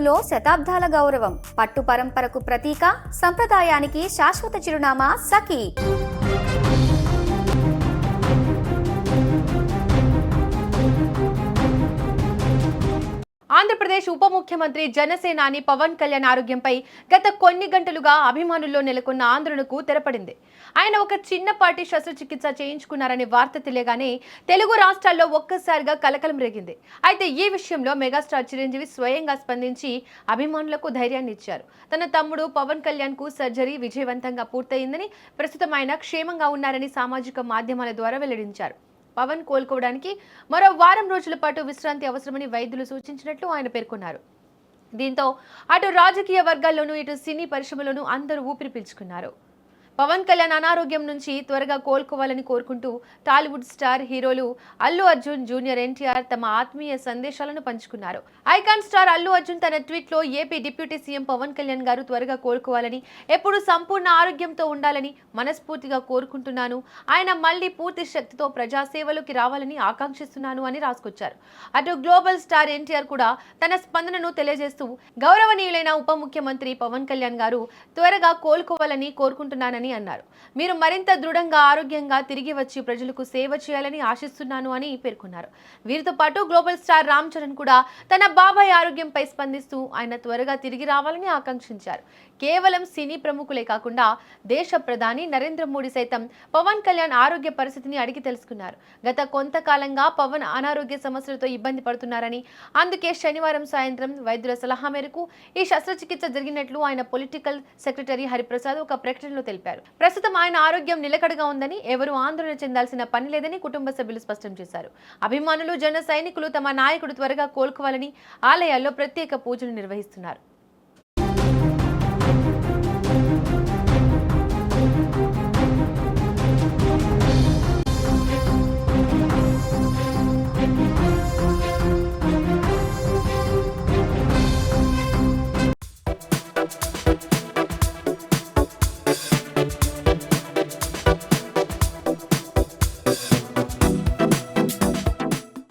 మనసులో శతాబ్దాల గౌరవం, పట్టు పరంపరకు ప్రతీక, సంప్రదాయానికి శాశ్వత చిరునామా సఖీ. ఆంధ్రప్రదేశ్ ఉప ముఖ్యమంత్రి జనసేనాని పవన్ కళ్యాణ్ ఆరోగ్యంపై గత కొన్ని గంటలుగా అభిమానుల్లో నెలకొన్న ఆందోళనకు తెరపడింది. ఆయన ఒక చిన్నపాటి శస్త్రచికిత్స చేయించుకున్నారనే వార్త తెలియగానే తెలుగు రాష్ట్రాల్లో ఒక్కసారిగా కలకలం రేగింది. అయితే ఈ విషయంలో మెగాస్టార్ చిరంజీవి స్వయంగా స్పందించి అభిమానులకు ధైర్యాన్ని ఇచ్చారు. తన తమ్ముడు పవన్ కళ్యాణ్ కు సర్జరీ విజయవంతంగా పూర్తయిందని, ప్రస్తుతం ఆయన క్షేమంగా ఉన్నారని సామాజిక మాధ్యమాల ద్వారా వెల్లడించారు. పవన్ కోలుకోవడానికి మరో వారం రోజుల పాటు విశ్రాంతి అవసరమని వైద్యులు సూచించినట్లు ఆయన పేర్కొన్నారు. దీంతో అటు రాజకీయ వర్గాల్లోనూ ఇటు సినీ పరిశ్రమలోనూ అందరూ ఊపిరి పీల్చుకున్నారు. పవన్ కళ్యాణ్ అనారోగ్యం నుంచి త్వరగా కోలుకోవాలని కోరుకుంటూ టాలీవుడ్ స్టార్ హీరోలు అల్లు అర్జున్, జూనియర్ ఎన్టీఆర్ తమ ఆత్మీయ సందేశాలను పంచుకున్నారు. ఐకాన్ స్టార్ అల్లు అర్జున్ తన ట్వీట్ లో AP deputy CM Pawan Kalyan garu త్వరగా కోలుకోవాలని, ఎప్పుడు సంపూర్ణ ఆరోగ్యంతో ఉండాలని మనస్ఫూర్తిగా కోరుకుంటున్నాను. ఆయన మళ్లీ పూర్తి శక్తితో ప్రజాసేవలోకి రావాలని ఆకాంక్షిస్తున్నాను అని రాసుకొచ్చారు. అటు గ్లోబల్ స్టార్ ఎన్టీఆర్ కూడా తన స్పందనను తెలియజేస్తూ గౌరవనీయులైన ఉప ముఖ్యమంత్రి పవన్ కళ్యాణ్ గారు త్వరగా కోలుకోవాలని కోరుకుంటున్నానని అన్నారు. మీరు మరింత దృఢంగా, ఆరోగ్యంగా తిరిగి వచ్చి ప్రజలకు సేవ చేయాలని ఆశిస్తున్నాను అని పేర్కొన్నారు. వీరితో పాటు గ్లోబల్ స్టార్ రామ్ చరణ్ కూడా తన బాబాయ్ ఆరోగ్యంపై స్పందిస్తూ ఆయన త్వరగా తిరిగి రావాలని ఆకాంక్షించారు. కేవలం సినీ ప్రముఖులే కాకుండా దేశ ప్రధాని నరేంద్ర మోడీ సైతం పవన్ కళ్యాణ్ ఆరోగ్య పరిస్థితిని అడిగి తెలుసుకున్నారు. గత కొంతకాలంగా పవన్ అనారోగ్య సమస్యలతో ఇబ్బంది పడుతున్నారని, అందుకే శనివారం సాయంత్రం వైద్యుల సలహా మేరకు ఈ శస్త్రచికిత్స జరిగినట్లు ఆయన పొలిటికల్ సెక్రటరీ హరిప్రసాద్ ఒక ప్రకటనలో తెలిపారు. ప్రస్తుతం ఆయన ఆరోగ్యం నిలకడగా ఉందని, ఎవరూ ఆందోళన చెందాల్సిన పని లేదని కుటుంబ సభ్యులు స్పష్టం చేశారు. అభిమానులు, జన సైనికులు తమ నాయకుడు త్వరగా కోలుకోవాలని ఆలయాల్లో ప్రత్యేక పూజలు నిర్వహిస్తున్నారు.